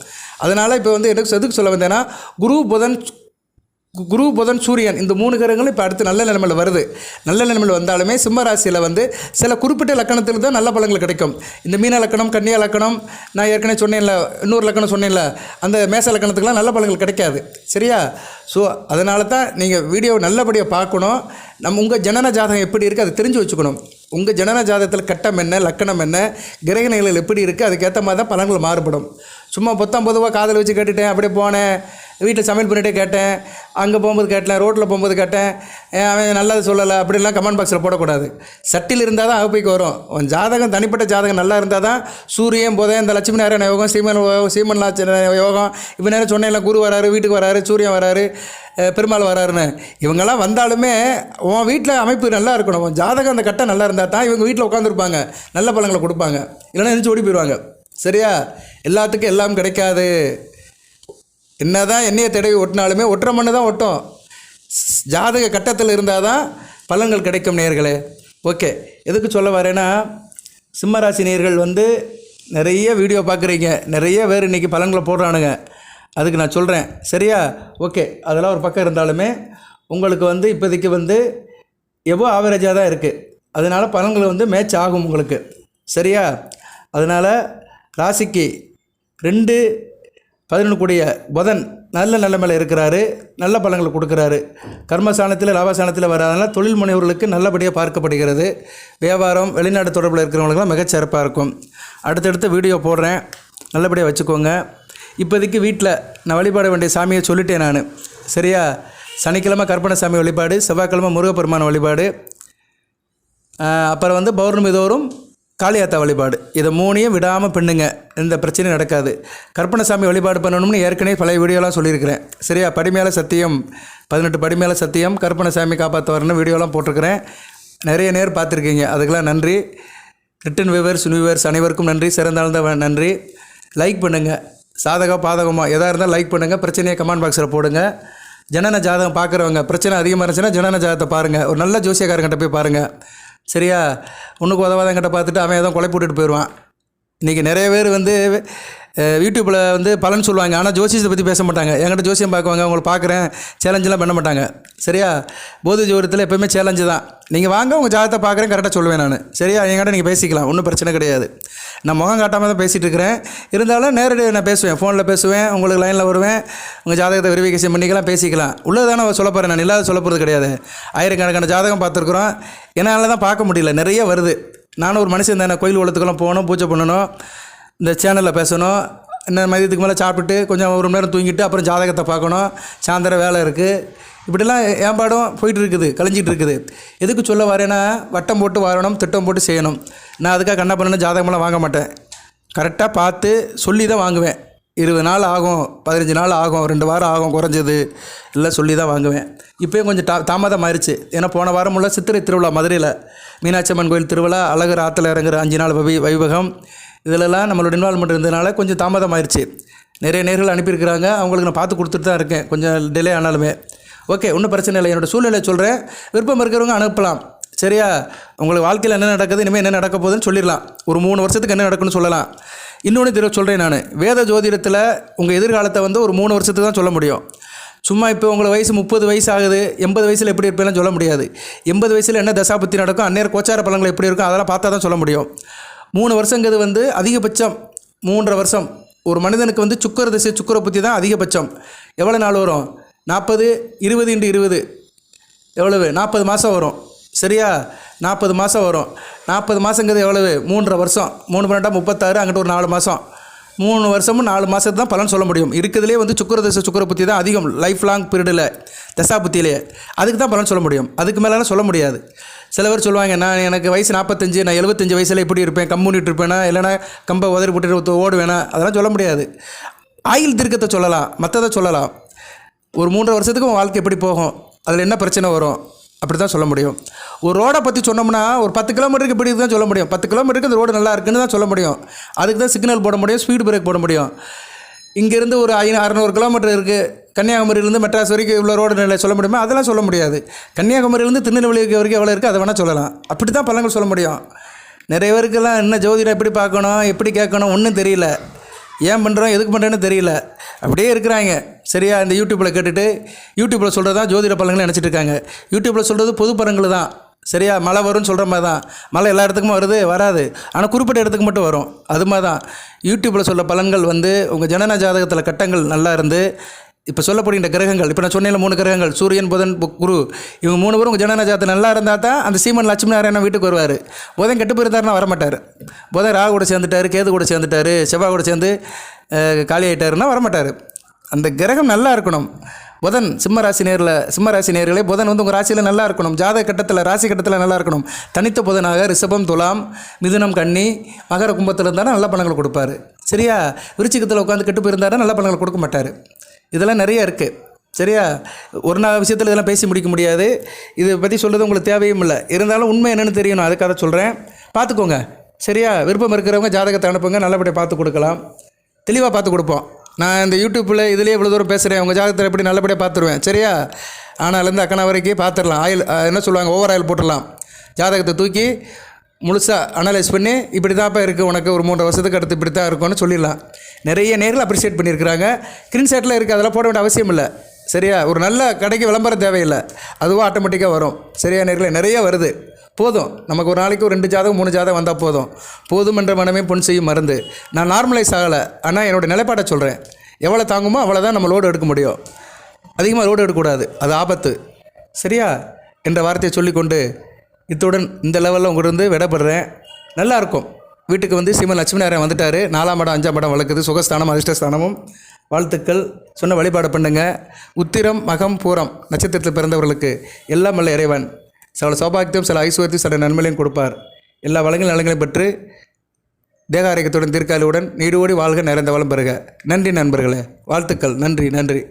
அதனால் இப்போ வந்து எதுக்கு சொல்ல வந்தேன்னா, குரு புதன் சூரியன் இந்த 3 கிரகங்களும் இப்போ அடுத்து நல்ல நிலைமையில் வருது. நல்ல நிலைமையில் வந்தாலுமே சிம்ம ராசியில் வந்து சில குறிப்பிட்ட லக்கணத்தில் தான் நல்ல பலன்கள் கிடைக்கும். இந்த மீன லக்கணம், கன்னியா லக்கணம், நான் ஏற்கனவே சொன்னேன்ல, இன்னொரு லக்கணம் சொன்னேன்ல, அந்த மேச லக்கணத்துக்குலாம் நல்ல பலன்கள் கிடைக்காது. சரியா? ஸோ அதனால தான் நீங்கள் வீடியோவை நல்லபடியாக பார்க்கணும். உங்கள் ஜனன ஜாதகம் எப்படி இருக்குது அதை தெரிஞ்சு வச்சுக்கணும். உங்கள் ஜனன ஜாதகத்தில் கட்டம் என்ன, லக்கணம் என்ன, கிரக நிலைகள் எப்படி இருக்குது, அதுக்கேற்ற மாதிரி தான் பலன்கள் மாறுபடும். சும்மா பொதுவாக காதல் வச்சு கேட்டுட்டேன், அப்படியே போனேன், வீட்டில் சமையல் பண்ணிகிட்டே கேட்டேன், அங்கே போகும்போது கேட்டேன், ரோட்டில் போகும்போது கேட்டேன், அவன் நல்லது சொல்லலை அப்படின்லாம் கமெண்ட் பாக்ஸில் போடக்கூடாது. சட்டில் இருந்தால் தான் அகப்பைக்கு வரும். உன் ஜாதகம் தனிப்பட்ட ஜாதகம் நல்லா இருந்தால் தான் சூரியன் புதன் இந்த லட்சுமி நாராயண யோகம், சீமன் யோகம், இப்போ நேரம் சொன்னேன்ல, குரு வராரு, வீட்டுக்கு வராரு, சூரியன் வராரு, பெருமாள் வராருன்னு, இவங்கெல்லாம் வந்தாலுமே உன் வீட்டில் அமைப்பு நல்லா இருக்கணும். உன் ஜாதகம் அந்த கட்டம் நல்லா இருந்தால் தான் இவங்க வீட்டில் உட்காந்துருப்பாங்க, நல்ல பலங்களை கொடுப்பாங்க. இல்லைன்னா எழுந்து ஓடி போயிடுவாங்க. சரியா? எல்லாத்துக்கும் எல்லாம் கிடைக்காது. என்ன தான் எண்ணெயை தடவி ஒட்டினாலுமே ஒட்டுற மண்ணு தான் ஒட்டும். ஜாதக கட்டத்தில் இருந்தால் தான் பலன்கள் கிடைக்கும் நேயர்களே. ஓகே, எதுக்கு சொல்ல வரேன்னா, சிம்மராசி நேயர்கள் வந்து நிறைய வீடியோ பார்க்குறீங்க, நிறைய பேர் இன்றைக்கி பலன்களை போடுறானுங்க. அதுக்கு நான் சொல்கிறேன். சரியா? ஓகே, அதெல்லாம் ஒரு பக்கம் இருந்தாலுமே உங்களுக்கு வந்து இப்போதைக்கு வந்து எவ்வளோ ஆவரேஜாக தான் இருக்குது. அதனால் பலன்கள் வந்து மேட்ச் ஆகும் உங்களுக்கு. சரியா? அதனால் ராசிக்கு 2-11 கூடிய புதன் நல்ல நிலைமையில் இருக்கிறாரு, நல்ல பலன்களை கொடுக்குறாரு. கர்மஸ்தானத்தில் லாபஸ்தானத்தில் வராதனால தொழில் முனைவர்களுக்கு நல்லபடியாக பார்க்கப்படுகிறது. வியாபாரம் வெளிநாடு தொடர்பில் இருக்கிறவங்களுக்குலாம் மிகச்சிறப்பாக இருக்கும். அடுத்தடுத்து வீடியோ போடுறேன், நல்லபடியாக வச்சுக்கோங்க. இப்போதைக்கு வீட்டில் நான் வழிபாட வேண்டிய சாமியை சொல்லிட்டேன் நான். சரியா? சனிக்கிழமை கற்பனை சாமி வழிபாடு, செவ்வாய்க்கிழமை முருகப்பெருமான வழிபாடு, அப்புறம் வந்து பௌர்ணமி தோறும் காளியாத்தா வழிபாடு, இதை 3ஐயும் விடாமல் பண்ணுங்க, எந்த பிரச்சனையும் நடக்காது. கற்பனசாமி வழிபாடு பண்ணணும்னு ஏற்கனவே பழைய வீடியோலாம் சொல்லியிருக்கிறேன். சரியா? படிமேல சத்தியம் 18 படிமேல சத்தியம் கற்பனசாமி காப்பாற்றுவார்னு வீடியோலாம் போட்டிருக்கிறேன். நிறைய நேர் பார்த்துருக்கீங்க, அதுக்கெல்லாம் நன்றி. ரிட்டன் வியூவர்ஸ் அனைவருக்கும் நன்றி, சிறந்தாழ்ந்த நன்றி. லைக் பண்ணுங்கள், சாதகம் பாதகமாக எதாக இருந்தால் லைக் பண்ணுங்கள், பிரச்சனையை கமெண்ட் பாக்ஸில் போடுங்க. ஜனன ஜாதகம் பார்க்குறவங்க பிரச்சனை அதிகமாக இருந்துச்சுன்னா ஜனன ஜாதகத்தை பாருங்கள், ஒரு நல்ல ஜோசியக்காரங்கிட்ட போய் பாருங்கள். சரியா? ஒன்றுக்கு உதவாதங்கிட்ட பார்த்துட்டு அவன் எதுவும் கொலை போட்டுட்டு போயிடுவான். இன்றைக்கி நிறைய பேர் யூடியூப்பில் பலன் சொல்லுவாங்க, ஆனால் ஜோசியத்தை பற்றி பேச மாட்டாங்க. என்கிட்ட ஜோசியம் பார்க்குவாங்க, அவங்கள பார்க்குறேன், சேலஞ்செலாம் பண்ண மாட்டாங்க. சரியா? போதி ஜோதிடத்தில் எப்போயுமே சேலஞ்சு தான். நீங்கள் வாங்க, உங்கள் ஜாதகத்தை பார்க்குறேன், கரெக்டாக சொல்லுவேன் நான். சரியா? என்கிட்ட நீங்கள் பேசிக்கலாம், ஒன்றும் பிரச்சனை கிடையாது. நான் முகம் காட்டாமல் தான் பேசிகிட்டு இருக்கிறேன். இருந்தாலும் நேரடியாக நான் பேசுவேன், ஃபோனில் பேசுவேன், உங்களுக்கு லைனில் வருவேன், உங்கள் ஜாதகத்தை வெரிஃபிகேஷன் பண்ணிக்கலாம், பேசிக்கலாம். உள்ளது தானே சொல்ல போகிறேன், நான் இல்லாத சொல்ல போகிறது கிடையாது. ஆயிரக்கணக்கான ஜாதகம் பார்த்துருக்குறோம், என்னால் தான் பார்க்க முடியல, நிறைய வருது. நானும் ஒரு மனுஷன் தானே, கோயில் உலகத்துக்கெல்லாம் போகணும், பூஜை பண்ணணும், இந்த சேனலில் பேசணும், இன்னும் மதியத்துக்கு மேலே சாப்பிட்டு கொஞ்சம் 1 மணி நேரம் தூங்கிட்டு அப்புறம் ஜாதகத்தை பார்க்கணும், சாயந்தரம் வேலை இருக்குது. இப்படிலாம் ஏம்பாடும் போயிட்டு இருக்குது, கழிஞ்சிட்டு இருக்குது. எதுக்கு சொல்ல வரேன்னா, வட்டம் போட்டு வரணும், திட்டம் போட்டு செய்யணும். நான் அதுக்காக கண்ணா பண்ணணும் ஜாதகமெல்லாம் வாங்க மாட்டேன். கரெக்டாக பார்த்து சொல்லி தான் வாங்குவேன். 20 நாள் ஆகும், 15 நாள் ஆகும், 2 வாரம் ஆகும் குறைஞ்சது, எல்லாம் சொல்லி தான் வாங்குவேன். இப்போயும் கொஞ்சம் தாமதம் ஆயிடுச்சு. ஏன்னா போன வாரம் உள்ள சித்திரை திருவிழா மதுரையில் மீனாட்சி அம்மன் கோயில் திருவிழா, அழகர் ஆற்றுல இறங்குற 5 நாள் வைபகம், இதிலெல்லாம் நம்மளோட இன்வால்மெண்ட் இருந்ததுனால கொஞ்சம் தாமதம் ஆயிடுச்சு. நிறைய நேர்கள் அனுப்பியிருக்கிறாங்க, அவங்களுக்கு நான் பார்த்து கொடுத்துட்டு தான் இருக்கேன், கொஞ்சம் டிலே ஆனாலுமே. ஓகே, ஒன்றும் பிரச்சனை இல்லை. என்னோடய சூழ்நிலை சொல்கிறேன், விருப்பம் இருக்கிறவங்க அனுப்பலாம். சரியா? உங்களுக்கு வாழ்க்கையில் என்ன நடக்குது, இனிமேல் என்ன நடக்க போகுதுன்னு சொல்லிடலாம். ஒரு 3 வருஷத்துக்கு என்ன நடக்குன்னு சொல்லலாம். இன்னொன்று திரும்ப சொல்கிறேன், நான் வேத ஜோதிடத்தில் உங்கள் எதிர்காலத்தை ஒரு 3 வருஷத்துக்கு தான் சொல்ல முடியும். சும்மா இப்போ உங்களுக்கு வயசு 30 வயசு ஆகுது, 80 வயசில் எப்படி இருப்பேன்னு சொல்ல முடியாது. 80 வயசில் என்ன தசாபுத்தி நடக்கும், அந்நேரம் கோச்சார பலன்கள் எப்படி இருக்கும், அதெல்லாம் பார்த்தா தான் சொல்ல முடியும். 3 வருஷங்கிறது அதிகபட்சம் 3.5 வருஷம். ஒரு மனிதனுக்கு சுக்கர திசை சுக்கர புத்தி தான் அதிகபட்சம். எவ்வளோ நாள் வரும்? 40 20 × 20 எவ்வளவு? 40 மாதம் வரும். சரியா? 40 மாதம் வரும். 40 மாதங்கிறது எவ்வளவு? 3.5 வருஷம். 3 12 36, அங்கிட்ட ஒரு 4 மாதம். 3 வருஷமும் 4 மாதத்துக்கு தான் பலன் சொல்ல முடியும். இருக்கிறதுலே சுக்கர திசை சுக்கர புத்தி தான் அதிகம், லைஃப் லாங் பீரியடில் தசா புத்தியிலே. அதுக்கு தான் பலன் சொல்ல முடியும், அதுக்கு மேலாம் சொல்ல முடியாது. சில பேர் சொல்லுவாங்க, எனக்கு வயசு 45, நான் 75 வயசில் எப்படி இருப்பேன், கம்முன்னிட்டு இருப்பேனா, இல்லைனா கம்பை உதறி போட்டு ஓடுவேனா, அதெல்லாம் சொல்ல முடியாது. ஆயுள் திருக்கத்தை சொல்லலாம், மற்றதை சொல்லலாம். ஒரு 3.5 வருஷத்துக்கு உன் வாழ்க்கை எப்படி போகும், அதில் என்ன பிரச்சனை வரும், அப்படி தான் சொல்ல முடியும். ஒரு ரோடை பற்றி சொன்னோம்னா ஒரு 10 கிலோமீட்டருக்கு இப்படி தான் சொல்ல முடியும். 10 கிலோமீட்டருக்கு இந்த ரோடு நல்லா இருக்குன்னு தான் சொல்ல முடியும். அதுக்கு தான் சிக்னல் போட முடியும், ஸ்பீடு பிரேக் போட முடியும். இங்கேருந்து ஒரு 600 கிலோமீட்டர் இருக்குது, கன்னியாகுமரியிலேருந்து மெட்ராஸ் வரைக்கும் இவ்வளோ ரோடு நிலை சொல்ல முடியுமா? அதெல்லாம் சொல்ல முடியாது. கன்னியாகுமரியிலேருந்து திருநெல்வேலி வரைக்கும் எவ்வளோ இருக்குது அதை வேணால் சொல்லலாம். அப்படி தான் பலன்கள் சொல்ல முடியும். நிறைய பேருக்கெல்லாம் என்ன ஜோதிடம் எப்படி பார்க்கணும், எப்படி கேட்கணும் ஒன்றும் தெரியல. ஏன் பண்ணுறோம், எதுக்கு பண்ணுறேன்னு தெரியல, அப்படியே இருக்கிறாங்க. சரியா? இந்த யூடியூப்பில் கேட்டுட்டு யூடியூப்பில் சொல்கிறது தான் ஜோதிட பலன்களை நினச்சிட்டு இருக்காங்க. யூடியூப்பில் சொல்கிறது பொது பலன்கள் தான். சரியா? மழை வரும்னு சொல்கிற மாதிரி தான். மழை எல்லா இடத்துக்கும் வருது வராது, ஆனால் குறிப்பிட்ட இடத்துக்கு மட்டும் வரும். அது மாதிரி தான் யூடியூப்பில் சொல்ல பலன்கள் உங்கள் ஜனன ஜாதகத்தில் கட்டங்கள் நல்லா இருந்து, இப்போ சொல்லப்படுகின்ற கிரகங்கள், இப்போ நான் சொன்னேன் 3 கிரகங்கள், சூரியன் புதன் குரு, இவங்க 3 பேரும் உங்கள் ஜனன ஜாதகம் நல்லா இருந்தால் தான் அந்த சீமன் லட்சுமி நாராயணன் வீட்டுக்கு வருவார். புதன் கெட்டு போயிருந்தாருன்னா வரமாட்டார். புதன் ராகு கூட சேர்ந்துட்டார், கேது கூட சேர்ந்துட்டார், செவ்வாய் கூட சேர்ந்து காலி ஆகிட்டாருன்னா வரமாட்டார். அந்த கிரகம் நல்லா இருக்கணும். புதன் சிம்மராசி நேர்களே, புதன் உங்கள் ராசியில் நல்லா இருக்கணும். ஜாதக கட்டத்தில் ராசி கட்டத்தில் நல்லா இருக்கணும். தனித்த புதனாக ரிஷபம் துலாம் மிதுனம் கன்னி மகர கும்பத்தில் இருந்தாலும் நல்ல பலன்கள் கொடுப்பார். சரியா? விருச்சிகத்தில் உட்காந்து கெட்டு போயிருந்தாருன்னா நல்ல பலன்கள் கொடுக்க மாட்டார். இதெல்லாம் நிறைய இருக்குது. சரியா? ஒரு நாள் விஷயத்தில் இதெல்லாம் பேசி முடிக்க முடியாது. இதை பற்றி சொல்கிறது உங்களுக்கு தேவையும் இல்லை. இருந்தாலும் உண்மை என்னென்னு தெரியணும், அதுக்காக சொல்கிறேன், பார்த்துக்கோங்க. சரியா? விருப்பம் இருக்கிறவங்க ஜாதகத்தை அனுப்புங்க, நல்லபடியாக பார்த்து கொடுக்கலாம், தெளிவாக பார்த்து கொடுப்போம். நான் இந்த யூடியூப்பில் இதிலே இவ்வளோ தூரம் பேசுகிறேன், உங்கள் ஜாதகத்தை எப்படி நல்லபடியாக பார்த்துருவேன். சரியா? ஆனாலேருந்து அக்கனா வரைக்கும் பார்த்துடலாம். ஆயில் என்ன சொல்லுவாங்க, ஓவர் ஆயில் போட்டுடலாம். ஜாதகத்தை தூக்கி முழுசாக அனலைஸ் பண்ணி இப்படி தான்ப்பா இருக்குது உனக்கு, ஒரு 3 வருஷத்துக்கு அடுத்து இப்படி தான் இருக்கும்னு சொல்லிடலாம். நிறைய நேரில் அப்ரிஷியேட் பண்ணியிருக்கிறாங்க. ஸ்க்ரீன்ஷாட்டில் இருக்குது, அதெல்லாம் போட வேண்டிய அவசியம் இல்லை. சரியா? ஒரு நல்ல கடைக்கு விளம்பரம் தேவையில்லை, அதுவும் ஆட்டோமேட்டிக்காக வரும். சரியா நேரில் நிறைய வருது, போதும். நமக்கு ஒரு நாளைக்கு ஒரு 2 ஜாதகம் 3 ஜாதகம் வந்தால் போதும் என்ற மனமே பொன் செய்யும் மருந்து. நான் நார்மலைஸ் ஆகலை, ஆனால் என்னோடய நிலைப்பாட்டை சொல்கிறேன். எவ்வளோ தாங்குமோ அவ்வளோ தான் நம்ம லோடு எடுக்க முடியும். அதிகமாக லோடு எடுக்கக்கூடாது, அது ஆபத்து. சரியா? என்ற வார்த்தையை சொல்லிக்கொண்டு இத்துடன் இந்த லெவலில் உங்களிருந்து விடப்படுறேன். நல்லாயிருக்கும். வீட்டுக்கு சீமன் லட்சுமி நாராயணன் வந்துட்டார். 4ஆம் இடம் 5ஆம் இடம் வளர்க்குது, சுகஸ்தானம் அதிர்ஷ்டஸ்தானமும். வாழ்த்துக்கள். சொன்ன வழிபாடு பண்ணுங்க. உத்திரம் மகம் பூரம் நட்சத்திரத்தில் பிறந்தவர்களுக்கு எல்லாம் வல்ல இறைவன் சில சௌபாகியம், சில ஐஸ்வர்யத்தையும், சில நன்மைகளையும் கொடுப்பார். எல்லா வளங்கள் நலங்களையும் பெற்று தேக ஆரோக்கியத்துடன் தீர்க்காலுடன் நீடோடி வாழ்க நிறைந்த வளம் பெறுக. நன்றி நண்பர்களே, வாழ்த்துக்கள். நன்றி.